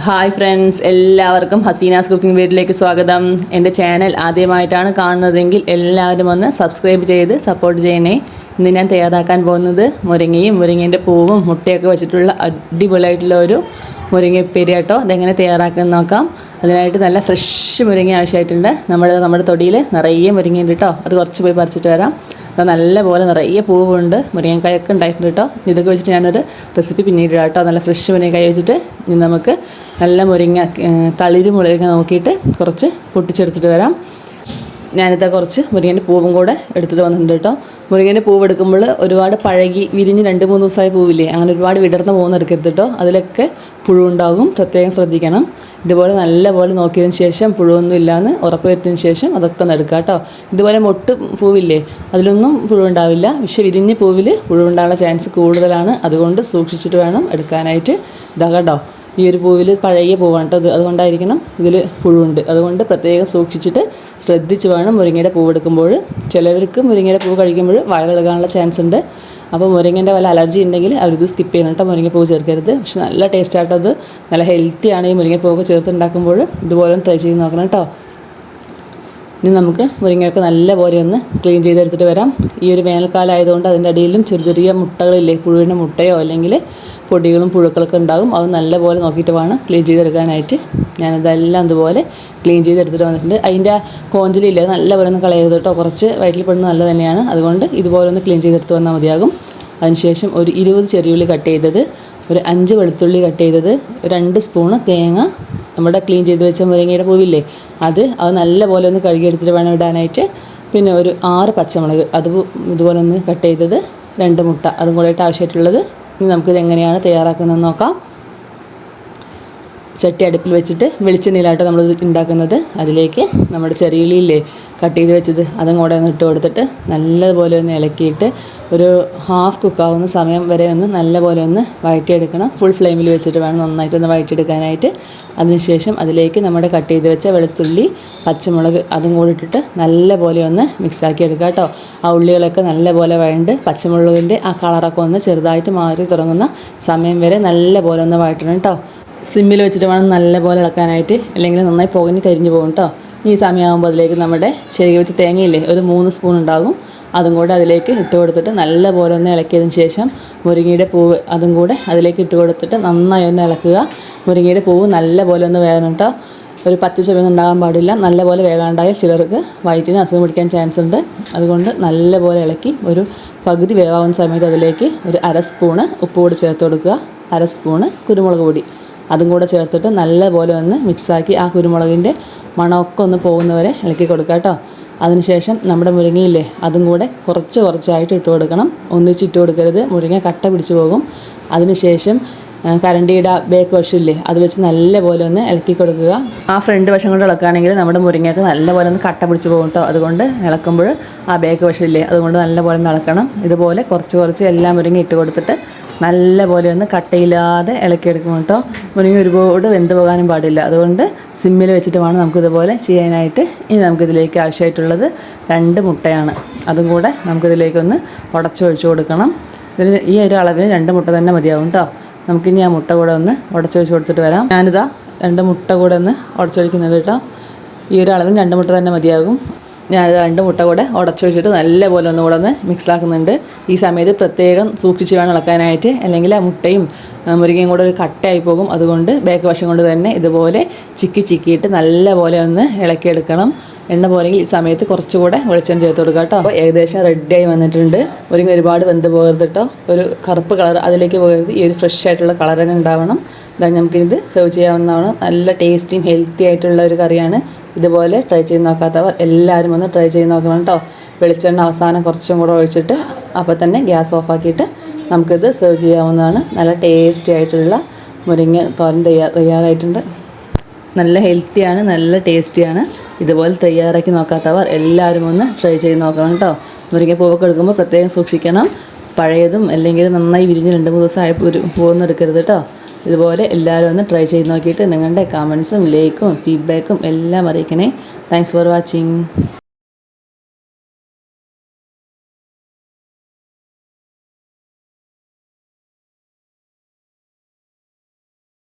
Hi friends, എല്ലാവർക്കും Hasina's cooking വീട്ടിലേക്ക് സ്വാഗതം. എൻ്റെ ചാനൽ ആദ്യമായിട്ടാണ് കാണുന്നതെങ്കിൽ എല്ലാവരും ഒന്ന് സബ്സ്ക്രൈബ് ചെയ്ത് സപ്പോർട്ട് ചെയ്യണേ. ഇന്ന് ഞാൻ തയ്യാറാക്കാൻ പോകുന്നത് മുരിങ്ങയും മുരിങ്ങേൻ്റെ പൂവും മുട്ടയൊക്കെ വെച്ചിട്ടുള്ള അടിപൊളിയായിട്ടുള്ള ഒരു മുരിങ്ങപ്പേരി കേട്ടോ. അതെങ്ങനെ തയ്യാറാക്കുന്നത് നോക്കാം. അതിനായിട്ട് നല്ല ഫ്രഷ് മുരിങ്ങ ആവശ്യമായിട്ടുണ്ട്. നമ്മുടെ തൊടിയിൽ നിറയെ മുരിങ്ങയുണ്ട് കേട്ടോ. അത് കുറച്ച് പോയി പറിച്ചിട്ട് വരാം. അത് നല്ലപോലെ നിറയെ പൂവുണ്ട്, മുരിങ്ങക്കായൊക്കെ ഉണ്ടായിട്ടുണ്ട് കേട്ടോ. ഇതൊക്കെ വെച്ചിട്ട് ഞാനൊരു റെസിപ്പി പിന്നീട് കേട്ടോ. നല്ല ഫ്രഷ് മുരിങ്ങക്കായ വെച്ചിട്ട് ഇനി നമുക്ക് നല്ല മുരിങ്ങ തളിര് മുരിങ്ങ നോക്കിയിട്ട് കുറച്ച് പൊട്ടിച്ചെടുത്തിട്ട് വരാം. ഞാനിതാ കുറച്ച് മുരിങ്ങേൻ്റെ പൂവും കൂടെ എടുത്തിട്ട് വന്നിട്ടുണ്ട് കേട്ടോ. മുരിങ്ങേൻ്റെ പൂവ് എടുക്കുമ്പോൾ ഒരുപാട് പഴകി വിരിഞ്ഞ് 2-3 ദിവസമായി പൂവില്ലേ, അങ്ങനെ ഒരുപാട് വിടർന്ന പോകുന്ന എടുക്കരുത് കേട്ടോ. അതിലൊക്കെ പുഴുവുണ്ടാകും, പ്രത്യേകം ശ്രദ്ധിക്കണം. ഇതുപോലെ നല്ലപോലെ നോക്കിയതിന് ശേഷം പുഴുവൊന്നും ഇല്ലയെന്ന് ഉറപ്പ് വരുത്തിയതിന് ശേഷം അതൊക്കെ ഒന്ന് എടുക്കുക കേട്ടോ. ഇതുപോലെ മൊട്ട് പൂവില്ലേ, അതിലൊന്നും പുഴുവുണ്ടാവില്ല. പക്ഷേ വിരിഞ്ഞ് പൂവിൽ പുഴുവുണ്ടാകാനുള്ള ചാൻസ് കൂടുതലാണ്. അതുകൊണ്ട് സൂക്ഷിച്ചിട്ട് വേണം എടുക്കാനായിട്ട്. ഇതാ കേട്ടോ, ഈ ഒരു പൂവിൽ പഴയ പൂവാണ് കേട്ടോ. അതുകൊണ്ടായിരിക്കണം ഇതിൽ പുഴുവുണ്ട്. അതുകൊണ്ട് പ്രത്യേകം സൂക്ഷിച്ചിട്ട് ശ്രദ്ധിച്ച് വേണം മുരിങ്ങയുടെ പൂവ് എടുക്കുമ്പോൾ. ചിലവർക്ക് മുരിങ്ങയുടെ പൂവ് കഴിക്കുമ്പോൾ വയറിളകാനുള്ള ചാൻസ് ഉണ്ട്. അപ്പോൾ മുരിങ്ങൻ്റെ വല്ല അലർജി ഉണ്ടെങ്കിൽ അവരിത് സ്കിപ്പ് ചെയ്യണം കേട്ടോ. മുരിങ്ങപ്പൂവ് ചേർക്കരുത്. പക്ഷെ നല്ല ടേസ്റ്റ് ആട്ടോ. അത് നല്ല ഹെൽത്തിയാണ് ഈ മുരിങ്ങപ്പൂവൊക്കെ ചേർത്തുണ്ടാക്കുമ്പോൾ. ഇതുപോലെ ട്രൈ ചെയ്ത് നോക്കണം കേട്ടോ. ഇനി നമുക്ക് മുരിങ്ങയൊക്കെ നല്ലപോലെ ഒന്ന് ക്ലീൻ ചെയ്തെടുത്തിട്ട് വരാം. ഈ ഒരു വേനൽക്കാലം ആയതുകൊണ്ട് അതിൻ്റെ അടിയിലും ചെറിയ മുട്ടകളില്ലേ, പുഴുവിൻ്റെ മുട്ടയോ അല്ലെങ്കിൽ പൊടികളും പുഴുക്കളൊക്കെ ഉണ്ടാകും. അത് നല്ലപോലെ നോക്കിയിട്ട് വേണം ക്ലീൻ ചെയ്തെടുക്കാനായിട്ട്. ഞാനിതെല്ലാം അതുപോലെ ക്ലീൻ ചെയ്തെടുത്തിട്ട് വന്നിട്ടുണ്ട്. അതിൻ്റെ കോഞ്ചലില്ലേ, നല്ലപോലെ ഒന്ന് കളയരുത് കേട്ടോ. കുറച്ച് വയറ്റിൽ പെടുന്നത് നല്ല തന്നെയാണ്. അതുകൊണ്ട് ഇതുപോലെ ഒന്ന് ക്ലീൻ ചെയ്തെടുത്ത് വന്നാൽ മതിയാകും. അതിനുശേഷം ഒരു 20 ചെറിയുള്ളി കട്ട് ചെയ്തത്, ഒരു 5 വെളുത്തുള്ളി കട്ട് ചെയ്തത്, 2 സ്പൂണ് തേങ്ങ, നമ്മുടെ ക്ലീൻ ചെയ്ത് വെച്ച മുരിങ്ങയുടെ പൂവില്ലേ അത് നല്ലപോലെ ഒന്ന് കഴുകിയെടുത്തിട്ട് വേണം ഇടാനായിട്ട്. പിന്നെ ഒരു 6 പച്ചമുളക്, അത് ഇതുപോലെ ഒന്ന് കട്ട് ചെയ്തത്, 2 മുട്ട, അതും കൂടെയായിട്ട് ആവശ്യമായിട്ടുള്ളത്. ഇനി നമുക്കിത് എങ്ങനെയാണ് തയ്യാറാക്കുന്നതെന്ന് നോക്കാം. ചട്ടി അടുപ്പിൽ വെച്ചിട്ട് വെളിച്ചെണ്ണയിലാട്ടോ നമ്മളിത് ഉണ്ടാക്കുന്നത്. അതിലേക്ക് നമ്മുടെ ചെറിയുള്ളിയില്ലേ കട്ട് ചെയ്ത് വെച്ചത് അതും കൂടെ ഒന്ന് ഇട്ട് കൊടുത്തിട്ട് നല്ലപോലെ ഒന്ന് ഇളക്കിയിട്ട് ഒരു ഹാഫ് കുക്കാവുന്ന സമയം വരെ ഒന്ന് നല്ലപോലെ ഒന്ന് വഴറ്റിയെടുക്കണം. ഫുൾ ഫ്ലെയിമിൽ വെച്ചിട്ട് വേണം നന്നായിട്ടൊന്ന് വഴറ്റിയെടുക്കാനായിട്ട്. അതിനുശേഷം അതിലേക്ക് നമ്മുടെ കട്ട് ചെയ്ത് വെച്ച വെളുത്തുള്ളി, പച്ചമുളക് അതും കൂടി ഇട്ടിട്ട് നല്ലപോലെ ഒന്ന് മിക്സാക്കി എടുക്കുക കേട്ടോ. ആ ഉള്ളികളൊക്കെ നല്ലപോലെ വഴണ്ട് പച്ചമുളകിൻ്റെ ആ കളറൊക്കെ ഒന്ന് ചെറുതായിട്ട് മാറി തുടങ്ങുന്ന സമയം വരെ നല്ലപോലെ ഒന്ന് വഴറ്റണം കേട്ടോ. സിമ്മിൽ വെച്ചിട്ട് വേണം നല്ലപോലെ ഇളക്കാനായിട്ട്, അല്ലെങ്കിൽ നന്നായി പുകഞ്ഞ് കരിഞ്ഞു പോകും കേട്ടോ. ഈ സമയമാകുമ്പോൾ അതിലേക്ക് നമ്മുടെ ചെറിയ വെച്ച് തേങ്ങയില്ലേ ഒരു 3 സ്പൂൺ ഉണ്ടാകും. അതും കൂടെ അതിലേക്ക് ഇട്ട് കൊടുത്തിട്ട് നല്ലപോലെ ഒന്ന് ഇളക്കിയതിന് ശേഷം മുരിങ്ങയുടെ പൂവ് അതും കൂടെ അതിലേക്ക് ഇട്ട് കൊടുത്തിട്ട് നന്നായി ഒന്ന് ഇളക്കുക. മുരിങ്ങയുടെ പൂവ് നല്ലപോലെ ഒന്ന് വേകണം കേട്ടോ. ഒരു പച്ച ചുവയൊന്നും ഉണ്ടാകാൻ പാടില്ല. നല്ലപോലെ വേകാണ്ടായാൽ ചിലർക്ക് വയറ്റിന് അസുഖം പിടിക്കാൻ ചാൻസ് ഉണ്ട്. അതുകൊണ്ട് നല്ലപോലെ ഇളക്കി ഒരു പകുതി വേവാവുന്ന സമയത്ത് അതിലേക്ക് ഒരു 1/2 സ്പൂണ് ഉപ്പ് കൂടി ചേർത്ത് കൊടുക്കുക. 1/2 സ്പൂണ് കുരുമുളക് പൊടി അതും കൂടെ ചേർത്തിട്ട് നല്ലപോലെ ഒന്ന് മിക്സാക്കി ആ കുരുമുളകിൻ്റെ മണമൊക്കെ ഒന്ന് പോകുന്നവരെ ഇളക്കി കൊടുക്കുക കേട്ടോ. അതിനുശേഷം നമ്മുടെ മുരിങ്ങയില്ലേ അതും കൂടെ കുറച്ചായിട്ട് ഇട്ട് കൊടുക്കണം. ഒന്നിച്ചിട്ട് കൊടുക്കരുത്, മുരിങ്ങ കട്ട പിടിച്ചു പോകും. അതിനുശേഷം കരണ്ടിയുടെ ബേക്ക് വശമില്ലേ അത് വെച്ച് നല്ലപോലെ ഒന്ന് ഇളക്കി കൊടുക്കുക. ആ ഫ്രണ്ട് വശം കൊണ്ട് ഇളക്കുകയാണെങ്കിൽ നമ്മുടെ മുരിങ്ങയൊക്കെ നല്ലപോലെ ഒന്ന് കട്ട പിടിച്ച് പോകും കേട്ടോ. അതുകൊണ്ട് ഇളക്കുമ്പോൾ ആ ബേക്ക് വശമില്ലേ അതുകൊണ്ട് നല്ലപോലെ ഒന്ന് ഇളക്കണം. ഇതുപോലെ കുറച്ച് എല്ലാ മുരിങ്ങ ഇട്ട് കൊടുത്തിട്ട് നല്ലപോലെ ഒന്ന് കട്ടയില്ലാതെ ഇളക്കിയെടുക്കും കേട്ടോ. മുരിങ്ങ ഒരുപാട് വെന്ത് പോകാനും പാടില്ല. അതുകൊണ്ട് സിമ്മിൽ വെച്ചിട്ട് വേണം നമുക്കിതുപോലെ ചെയ്യാനായിട്ട്. ഇനി നമുക്കിതിലേക്ക് ആവശ്യമായിട്ടുള്ളത് 2 മുട്ടയാണ്. അതും കൂടെ നമുക്കിതിലേക്കൊന്ന് ഉടച്ചൊഴിച്ച് കൊടുക്കണം. ഇതിന് ഈ ഒരു അളവിന് 2 മുട്ട തന്നെ മതിയാകും കേട്ടോ. നമുക്കിനി ആ മുട്ട കൂടെ ഒന്ന് ഉടച്ചൊഴിച്ച് കൊടുത്തിട്ട് വരാം. ഞാനിതാ 2 മുട്ട കൂടെ ഒന്ന് ഉടച്ചൊഴിക്കുന്നത് കേട്ടോ. ഈ ഒരു അളവിന് 2 മുട്ട തന്നെ മതിയാകും. ഞാനിത് 2 മുട്ട കൂടെ ഉടച്ചൊഴിച്ചിട്ട് നല്ലപോലെ ഒന്നുകൂടെ ഒന്ന് മിക്സാക്കുന്നുണ്ട്. ഈ സമയത്ത് പ്രത്യേകം സൂക്ഷിച്ച് വേണം ഇളക്കാനായിട്ട്, അല്ലെങ്കിൽ ആ മുട്ടയും മുരിങ്ങയും കൂടെ ഒരു കട്ടയായി പോകും. അതുകൊണ്ട് ബാക്ക് വശം കൊണ്ട് തന്നെ ഇതുപോലെ ചിക്കിയിട്ട് നല്ലപോലെ ഒന്ന് ഇളക്കിയെടുക്കണം. എണ്ണ പോലെങ്കിൽ ഈ സമയത്ത് കുറച്ചുകൂടെ വെളിച്ചെണ്ണ ചേർത്ത് കൊടുക്കുക കേട്ടോ. അപ്പോൾ ഏകദേശം റെഡിയായി വന്നിട്ടുണ്ട്. മുരിങ്ങ ഒരുപാട് വെന്ത് പോകരുത് കേട്ടോ. ഒരു കറുപ്പ് കളർ അതിലേക്ക് പോകരുത്. ഈ ഒരു ഫ്രഷ് ആയിട്ടുള്ള കളർ തന്നെ ഉണ്ടാവണം. അതായത് നമുക്കിത് സെർവ് ചെയ്യാവുന്നതാണ്. നല്ല ടേസ്റ്റിയും ഹെൽത്തി ആയിട്ടുള്ള ഒരു കറിയാണ്. ഇതുപോലെ ട്രൈ ചെയ്ത് നോക്കാത്തവർ എല്ലാവരും ഒന്ന് ട്രൈ ചെയ്ത് നോക്കണം കേട്ടോ. വെളിച്ചെണ്ണ അവസാനം കുറച്ചും കൂടെ ഒഴിച്ചിട്ട് അപ്പോൾ തന്നെ ഗ്യാസ് ഓഫാക്കിയിട്ട് നമുക്കിത് സെർവ് ചെയ്യാവുന്നതാണ്. നല്ല ടേസ്റ്റി ആയിട്ടുള്ള മുരിങ്ങ തോരൻ തയ്യാറായിട്ടുണ്ട്. നല്ല ഹെൽത്തിയാണ്, നല്ല ടേസ്റ്റിയാണ്. ഇതുപോലെ തയ്യാറാക്കി നോക്കാത്തവർ എല്ലാവരും ഒന്ന് ട്രൈ ചെയ്ത് നോക്കണം കേട്ടോ. മുരിങ്ങ പൂവൊക്കെ എടുക്കുമ്പോൾ പ്രത്യേകം സൂക്ഷിക്കണം. പഴയതും അല്ലെങ്കിൽ നന്നായി വിരിഞ്ഞ് 2-3 ദിവസമായി പൂവൊന്നും എടുക്കരുത് കേട്ടോ. ഇതുപോലെ എല്ലാവരും ഒന്ന് ട്രൈ ചെയ്ത് നോക്കിയിട്ട് നിങ്ങളുടെ കമൻസും ലൈക്കും ഫീഡ്ബാക്കും എല്ലാം അറിയിക്കണേ. Thanks for watching.